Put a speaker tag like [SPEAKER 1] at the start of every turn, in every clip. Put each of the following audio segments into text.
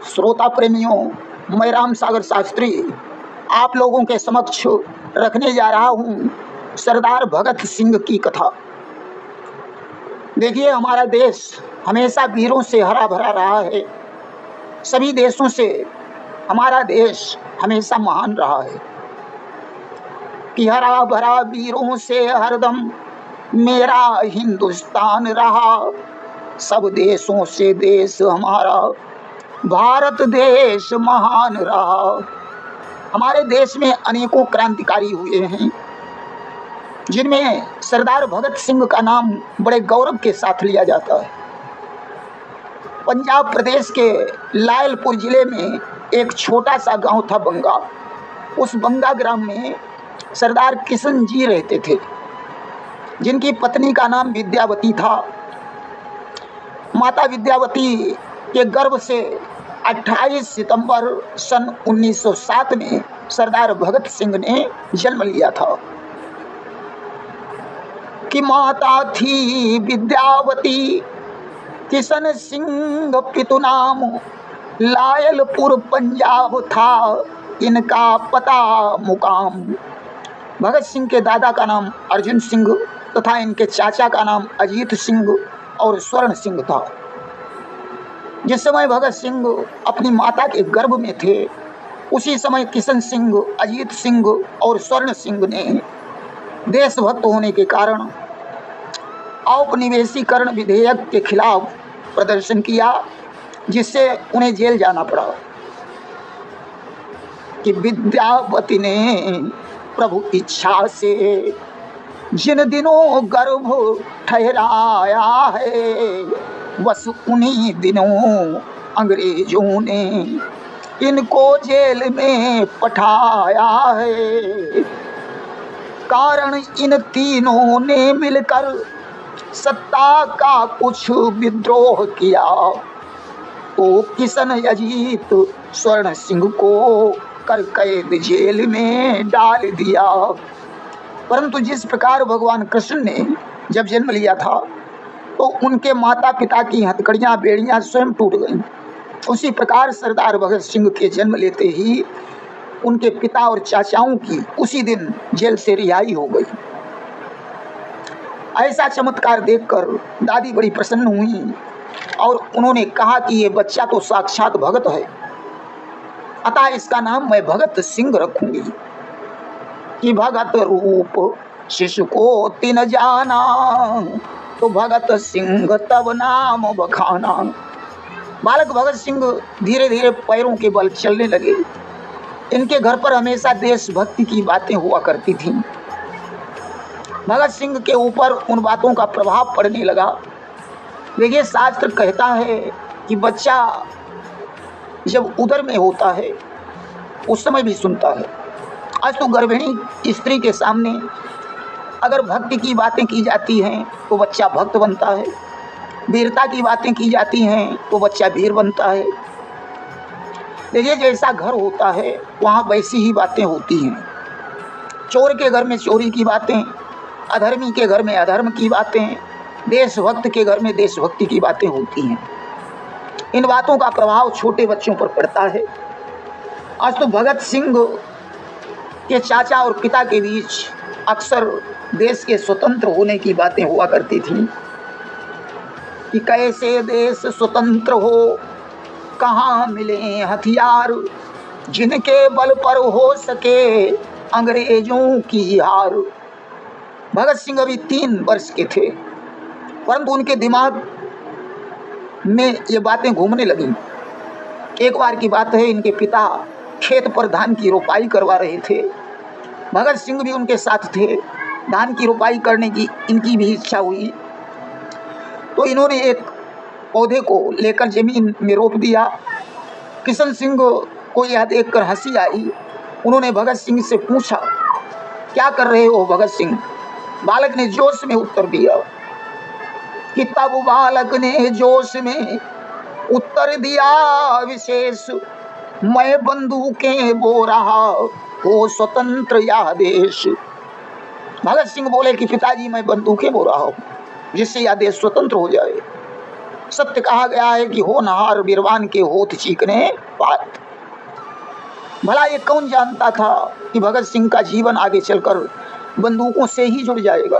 [SPEAKER 1] श्रोता प्रेमियों, मैं राम सागर शास्त्री आप लोगों के समक्ष रखने जा रहा हूँ सरदार भगत सिंह की कथा। देखिए, हमारा देश हमेशा वीरों से हरा भरा रहा है। सभी देशों से हमारा देश हमेशा महान रहा है कि हरा भरा वीरों से हरदम मेरा हिंदुस्तान रहा। सब देशों से देश हमारा भारत देश महान रहा। हमारे देश में अनेकों क्रांतिकारी हुए हैं, जिनमें सरदार भगत सिंह का नाम बड़े गौरव के साथ लिया जाता है। पंजाब प्रदेश के लायलपुर जिले में एक छोटा सा गांव था बंगा। उस बंगा ग्राम में सरदार किशन जी रहते थे, जिनकी पत्नी का नाम विद्यावती था। माता विद्यावती के गर्भ से 28 सितंबर सन 1907 में सरदार भगत सिंह ने जन्म लिया था। कि माता थी विद्यावती, किशन सिंह पितु नाम, लायलपुर पंजाब था इनका पता मुकाम। भगत सिंह के दादा का नाम अर्जुन सिंह तथा इनके चाचा का नाम अजीत सिंह और स्वर्ण सिंह था। जिस समय भगत सिंह अपनी माता के गर्भ में थे, उसी समय किशन सिंह, अजीत सिंह और स्वर्ण सिंह ने देशभक्त होने के कारण औपनिवेशीकरण विधेयक के खिलाफ प्रदर्शन किया, जिससे उन्हें जेल जाना पड़ा। कि विद्यावती ने प्रभु इच्छा से जिन दिनों गर्भ ठहराया है, बस उन्हीं दिनों अंग्रेजों ने इनको जेल में पठाया है। कारण इन तीनों ने मिलकर सत्ता का कुछ विद्रोह किया, तो किशन, अजीत, स्वर्ण सिंह को कर कैद जेल में डाल दिया। परंतु जिस प्रकार भगवान कृष्ण ने जब जन्म लिया था, तो उनके माता पिता की हथकड़ियाँ बेड़ियाँ स्वयं टूट गईं। उसी प्रकार सरदार भगत सिंह के जन्म लेते ही उनके पिता और चाचाओं की उसी दिन जेल से रिहाई हो गई। ऐसा चमत्कार देखकर दादी बड़ी प्रसन्न हुई और उन्होंने कहा कि ये बच्चा तो साक्षात भगत है, अतः इसका नाम मैं भगत सिंह रखूंगी। कि भगत रूप शिशु को तिन जाना, तो भगत सिंह तब नाम बखाना। बालक भगत सिंह धीरे धीरे पैरों के बल चलने लगे। इनके घर पर हमेशा देशभक्ति की बातें हुआ करती थीं। भगत सिंह के ऊपर उन बातों का प्रभाव पड़ने लगा। देखिए, शास्त्र कहता है कि बच्चा जब उदर में होता है उस समय भी सुनता है। आज तो गर्भिणी स्त्री के सामने अगर भक्ति की बातें की जाती हैं तो बच्चा भक्त बनता है, वीरता की बातें की जाती हैं तो बच्चा वीर बनता है। देखिए, जैसा घर होता है वहाँ वैसी ही बातें होती हैं। चोर के घर में चोरी की बातें, अधर्मी के घर में अधर्म की बातें, देशभक्त के घर में देशभक्ति की बातें होती हैं। इन बातों का प्रभाव छोटे बच्चों पर पड़ता है। आज तो भगत सिंह के चाचा और पिता के बीच अक्सर देश के स्वतंत्र होने की बातें हुआ करती थीं कि कैसे देश स्वतंत्र हो, कहाँ मिले हथियार, जिनके बल पर हो सके अंग्रेजों की हार। भगत सिंह अभी 3 वर्ष के थे, परंतु उनके दिमाग में ये बातें घूमने लगी। एक बार की बात है, इनके पिता खेत पर धान की रोपाई करवा रहे थे। भगत सिंह भी उनके साथ थे। धान की रोपाई करने की इनकी भी इच्छा हुई, तो इन्होंने एक पौधे को लेकर जमीन में रोप दिया। किशन सिंह को यह देखकर हंसी आई। उन्होंने भगत सिंह से पूछा, क्या कर रहे हो भगत सिंह? बालक ने जोश में उत्तर दिया। कि तब बालक ने जोश में उत्तर दिया विशेष, मैं बंदूकें बो रहा हो स्वतंत्र या देश। भगत सिंह बोले कि पिताजी, मैं बंदूकें बो रहा हूँ जिससे यह देश स्वतंत्र हो जाए। सत्य कहा गया है कि होनहार बिरवान के होठ चीकने पात। भला ये कौन जानता था कि भगत सिंह का जीवन आगे चलकर बंदूकों से ही जुड़ जाएगा।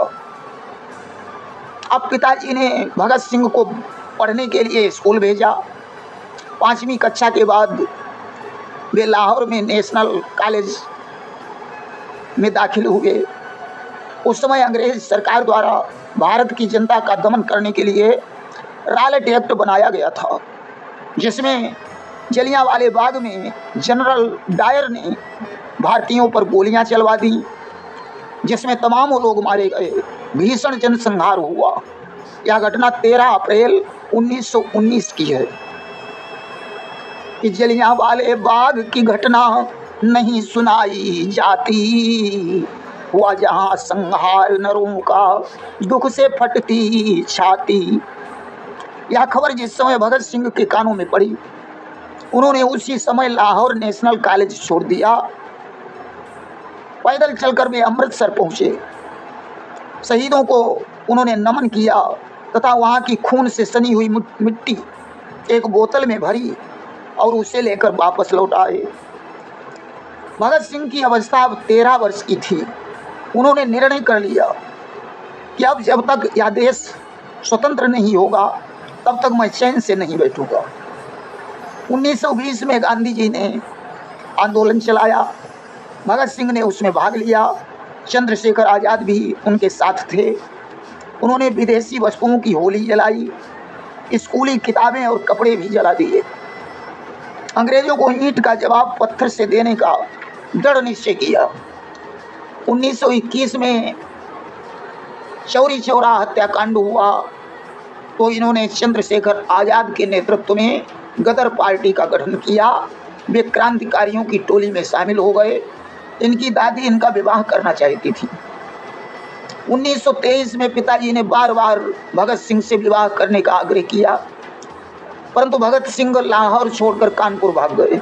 [SPEAKER 1] अब पिताजी ने भगत सिंह को पढ़ने के लिए स्कूल भेजा। 5वीं कक्षा के बाद वे लाहौर में नेशनल कॉलेज में दाखिल हुए। उस समय अंग्रेज सरकार द्वारा भारत की जनता का दमन करने के लिए रॉलेट एक्ट बनाया गया था, जिसमें जलियांवाले बाग में जनरल डायर ने भारतीयों पर गोलियां चलवा दी, जिसमें तमाम लोग मारे गए। भीषण जनसंहार हुआ। यह घटना 13 अप्रैल 1919 की है। कि जलियांवाले बाग की घटना नहीं सुनाई जाती, हुआ जहां संहार नरों का दुख से फटती छाती। यह खबर जिस समय भगत सिंह के कानों में पड़ी, उन्होंने उसी समय लाहौर नेशनल कॉलेज छोड़ दिया। पैदल चलकर वे अमृतसर पहुंचे। शहीदों को उन्होंने नमन किया तथा वहां की खून से सनी हुई मिट्टी एक बोतल में भरी और उसे लेकर वापस लौट आए। भगत सिंह की अवस्था अब 13 वर्ष की थी। उन्होंने निर्णय कर लिया कि अब जब तक यह देश स्वतंत्र नहीं होगा तब तक मैं चैन से नहीं बैठूंगा। 1920 में गांधी जी ने आंदोलन चलाया। भगत सिंह ने उसमें भाग लिया। चंद्रशेखर आज़ाद भी उनके साथ थे। उन्होंने विदेशी वस्तुओं की होली जलाई, स्कूली किताबें और कपड़े भी जला दिए। अंग्रेजों को ईंट का जवाब पत्थर से देने का दृढ़ निश्चय किया। 1921 में चौरी चौरा हत्याकांड हुआ तो इन्होंने चंद्रशेखर आज़ाद के नेतृत्व में गदर पार्टी का गठन किया। वे क्रांतिकारियों की टोली में शामिल हो गए। इनकी दादी इनका विवाह करना चाहती थी। 1923 में पिताजी ने बार बार भगत सिंह से विवाह करने का आग्रह किया, परंतु भगत सिंह लाहौर छोड़कर कानपुर भाग गए।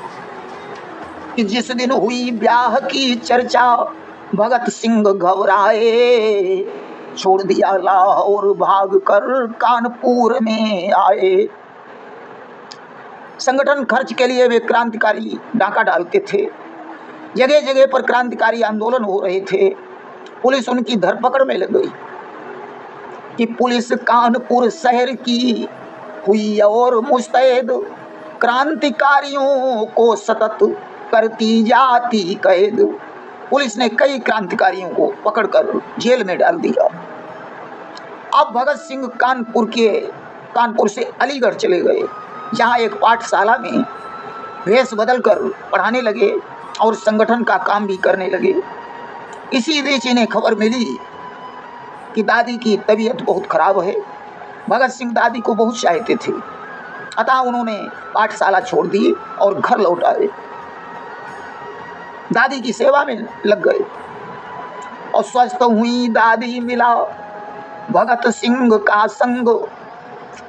[SPEAKER 1] कि जिस दिन हुई ब्याह की चर्चा भगत सिंह घबराए, छोड़ दिया लाहौर भाग कर कानपुर में आए। संगठन खर्च के लिए वे क्रांतिकारी डाका डालते थे। जगह जगह पर क्रांतिकारी आंदोलन हो रहे थे। पुलिस उनकी धरपकड़ में लग गई। कि पुलिस कानपुर शहर की हुई और मुस्तैद, क्रांतिकारियों को सतत करती जाती कैद। पुलिस ने कई क्रांतिकारियों को पकड़कर जेल में डाल दिया। अब भगत सिंह कानपुर से अलीगढ़ चले गए, जहां एक पाठशाला में भेष बदलकर पढ़ाने लगे और संगठन का काम भी करने लगे। इसी बीच इन्हें खबर मिली कि दादी की तबीयत बहुत खराब है। भगत सिंह दादी को बहुत चाहते थे, अतः उन्होंने पाठशाला छोड़ दी और घर लौट आए। दादी की सेवा में लग गए और स्वस्थ हुई दादी मिला भगत सिंह का संग।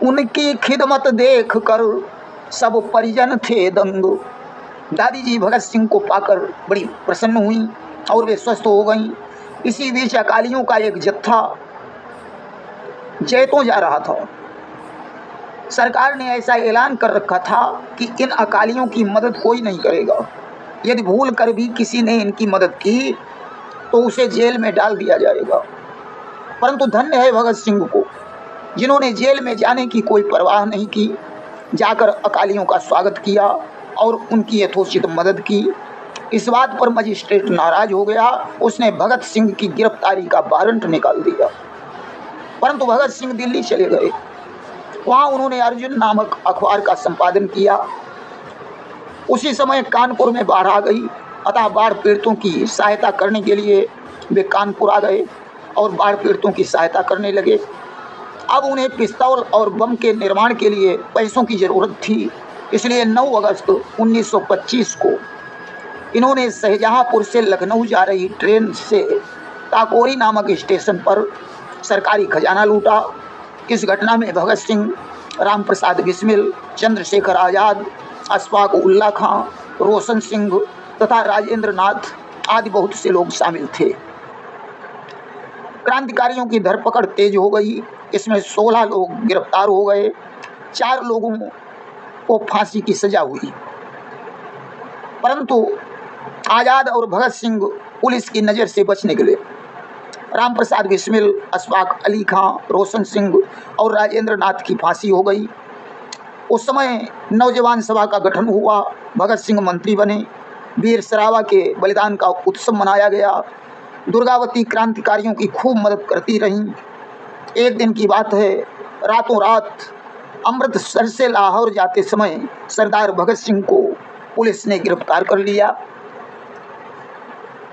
[SPEAKER 1] उनकी खिदमत देख कर सब परिजन थे दंग। दादी जी भगत सिंह को पाकर बड़ी प्रसन्न हुई और वे स्वस्थ हो गईं। इसी बीच अकालियों का एक जत्था जैतों जा रहा था। सरकार ने ऐसा ऐलान कर रखा था कि इन अकालियों की मदद कोई नहीं करेगा। यदि भूल कर भी किसी ने इनकी मदद की तो उसे जेल में डाल दिया जाएगा। परंतु धन्य है भगत सिंह को, जिन्होंने जेल में जाने की कोई परवाह नहीं की, जाकर अकालियों का स्वागत किया और उनकी यथोचित मदद की। इस बात पर मजिस्ट्रेट नाराज हो गया। उसने भगत सिंह की गिरफ्तारी का वारंट निकाल दिया। परंतु भगत सिंह दिल्ली चले गए। वहाँ उन्होंने अर्जुन नामक अखबार का संपादन किया। उसी समय कानपुर में बाढ़ आ गई, अतः बाढ़ पीड़ितों की सहायता करने के लिए वे कानपुर आ गए और बाढ़ पीड़ितों की सहायता करने लगे। अब उन्हें पिस्तौल और बम के निर्माण के लिए पैसों की ज़रूरत थी। इसलिए 9 अगस्त 1925 को इन्होंने शाहजहांपुर से लखनऊ जा रही ट्रेन से काकोरी नामक स्टेशन पर सरकारी खजाना लूटा। इस घटना में भगत सिंह, राम प्रसाद बिस्मिल, चंद्रशेखर आज़ाद, अशफाक उल्ला खां, रोशन सिंह तथा राजेंद्र नाथ आदि बहुत से लोग शामिल थे। क्रांतिकारियों की धरपकड़ तेज हो गई। इसमें 16 लोग गिरफ्तार हो गए। 4 लोगों को फांसी की सजा हुई, परंतु आजाद और भगत सिंह पुलिस की नज़र से बच निकले। राम प्रसाद बिस्मिल, अशफाक अली खां, रोशन सिंह और राजेंद्र नाथ की फांसी हो गई। उस समय नौजवान सभा का गठन हुआ, भगत सिंह मंत्री बने, वीर सरावा के बलिदान का उत्सव मनाया गया। दुर्गावती क्रांतिकारियों की खूब मदद करती रहीं। एक दिन की बात है, रातों रात अमृतसर से लाहौर जाते समय सरदार भगत सिंह को पुलिस ने गिरफ्तार कर लिया।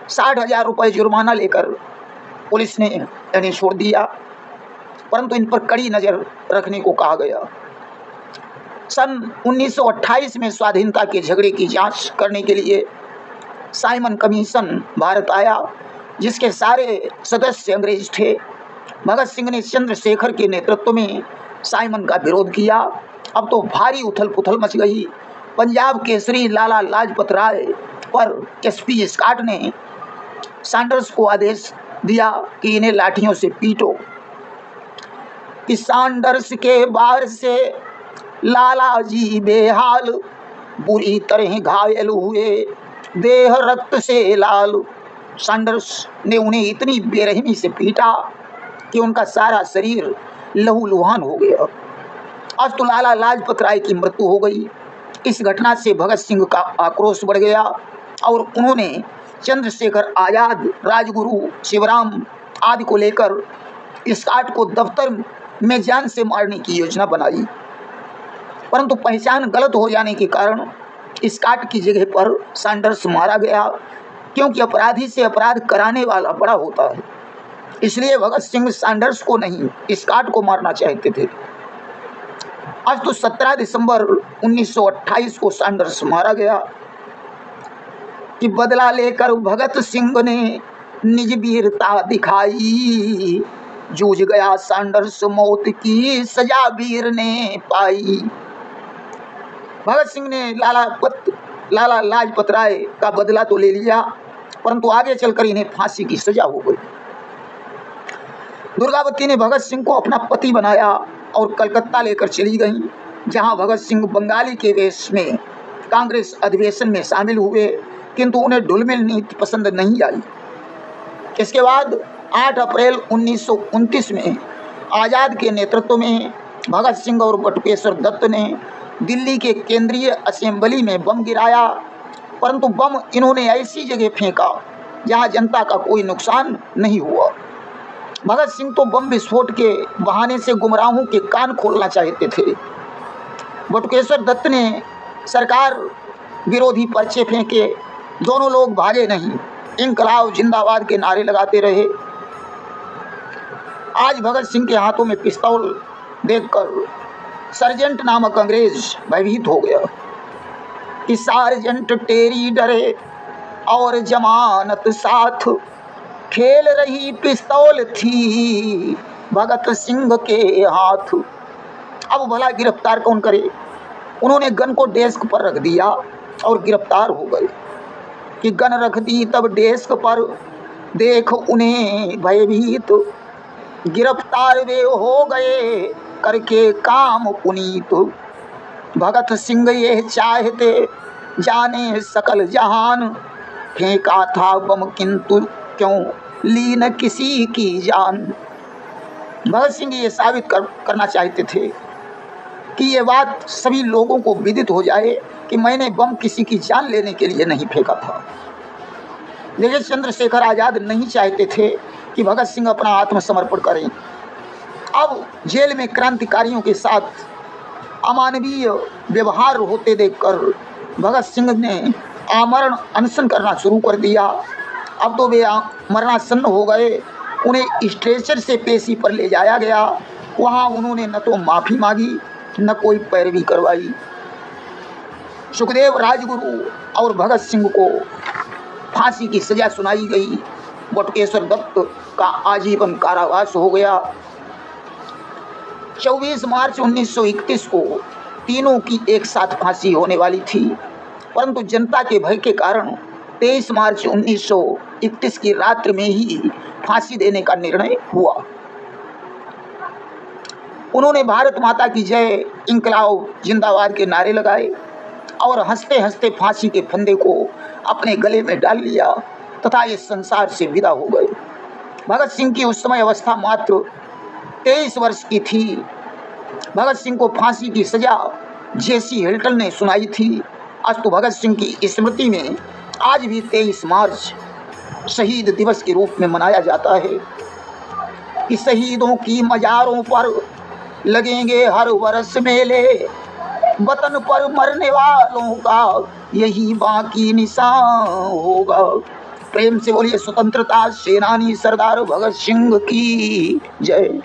[SPEAKER 1] 60,000 रुपये जुर्माना लेकर पुलिस ने इन्हें छोड़ दिया, परंतु इन पर कड़ी नज़र रखने को कहा गया। सन 1928 में स्वाधीनता के झगड़े की जांच करने के लिए साइमन कमीशन भारत आया, जिसके सारे सदस्य अंग्रेज थे। भगत सिंह ने चंद्रशेखर के नेतृत्व में साइमन का विरोध किया। अब तो भारी उथल पुथल मच गई। पंजाब केसरी लाला लाजपत राय पर एसपी स्कॉट ने सैंडर्स को आदेश दिया कि इन्हें लाठियों से पीटो। कि सैंडर्स के बार से लाला जी बेहाल, बुरी तरह घायल हुए, देह रक्त से लाल। सैंडर्स ने उन्हें इतनी बेरहमी से पीटा कि उनका सारा शरीर लहूलुहान हो गया। अब तो लाला लाजपत राय की मृत्यु हो गई। इस घटना से भगत सिंह का आक्रोश बढ़ गया और उन्होंने चंद्रशेखर आजाद, राजगुरु, शिवराम आदि को लेकर स्कॉट को दफ्तर में जान से मारने की योजना बनाई, परंतु पहचान गलत हो जाने के कारण स्कॉट की जगह पर सैंडर्स मारा गया, क्योंकि अपराधी से अपराध कराने वाला बड़ा होता है। इसलिए भगत सिंह सैंडर्स को नहीं, स्कॉट को मारना चाहते थे। आज तो 17 दिसंबर 1928 को सैंडर्स मारा गया। कि बदला लेकर भगत सिंह ने निज वीरता दिखाई, जूझ गया सैंडर्स, मौत की सजा वीर ने पाई। भगत सिंह ने लाला लाजपत राय का बदला तो ले लिया, परंतु आगे चलकर इन्हें फांसी की सजा हो गई। दुर्गावती ने भगत सिंह को अपना पति बनाया और कलकत्ता लेकर चली गईं, जहां भगत सिंह बंगाली के वेश में कांग्रेस अधिवेशन में शामिल हुए, किंतु उन्हें ढुलमिल नीति पसंद नहीं आई। इसके बाद 8 अप्रैल 1929 में आज़ाद के नेतृत्व में भगत सिंह और बटुकेश्वर दत्त ने दिल्ली के केंद्रीय असेंबली में बम गिराया, परंतु बम इन्होंने ऐसी जगह फेंका जहां जनता का कोई नुकसान नहीं हुआ। भगत सिंह तो बम विस्फोट के बहाने से गुमराहों के कान खोलना चाहते थे। बटुकेश्वर दत्त ने सरकार विरोधी पर्चे फेंके, दोनों लोग भागे नहीं, इंकलाब जिंदाबाद के नारे लगाते रहे। आज भगत सिंह के हाथों में पिस्तौल देखकर सर्जेंट नामक अंग्रेज भयभीत हो गया। कि सार्जेंट टेरी डरे और जमानत साथ, खेल रही पिस्तौल थी भगत सिंह के हाथ। अब भला गिरफ्तार कौन करे? उन्होंने गन को डेस्क पर रख दिया और गिरफ्तार हो गए। कि गन रख दी तब डेस्क पर, देख उन्हें भयभीत, गिरफ्तार वे हो गए करके काम पुनीत। भगत सिंह ये चाहते जाने सकल जहान, फेंका था बम किंतु क्यों ली न किसी की जान। भगत सिंह ये साबित करना चाहते थे कि ये बात सभी लोगों को विदित हो जाए कि मैंने बम किसी की जान लेने के लिए नहीं फेंका था। लेकिन चंद्रशेखर आजाद नहीं चाहते थे कि भगत सिंह अपना आत्मसमर्पण करें। अब जेल में क्रांतिकारियों के साथ अमानवीय व्यवहार होते देखकर भगत सिंह ने आमरण अनशन करना शुरू कर दिया। अब तो वे मरणासन्न हो गए। उन्हें स्ट्रेचर से पेशी पर ले जाया गया। वहाँ उन्होंने न तो माफ़ी मांगी न कोई पैरवी करवाई। सुखदेव, राजगुरु और भगत सिंह को फांसी की सजा सुनाई गई। बटुकेश्वर दत्त का आजीवन कारावास हो गया। 24 मार्च 1931 को तीनों की एक साथ फांसी होने वाली थी, परंतु जनता के भय के कारण 23 मार्च 1931 की रात्रि में ही फांसी देने का निर्णय हुआ। उन्होंने भारत माता की जय, इंकलाब जिंदाबाद के नारे लगाए और हंसते हंसते फांसी के फंदे को अपने गले में डाल लिया तथा इस संसार से विदा हो गए। भगत सिंह की उस समय अवस्था मात्र 23 वर्ष की थी। भगत सिंह को फांसी की सजा जेसी हिल्टन ने सुनाई थी। अस्तु भगत सिंह की स्मृति में आज भी 23 मार्च शहीद दिवस के रूप में मनाया जाता है कि शहीदों की मजारों पर लगेंगे हर वर्ष मेले, वतन पर मरने वालों का यही बाकी निशान होगा। प्रेम से बोलिए स्वतंत्रता सेनानी सरदार भगत सिंह की जय।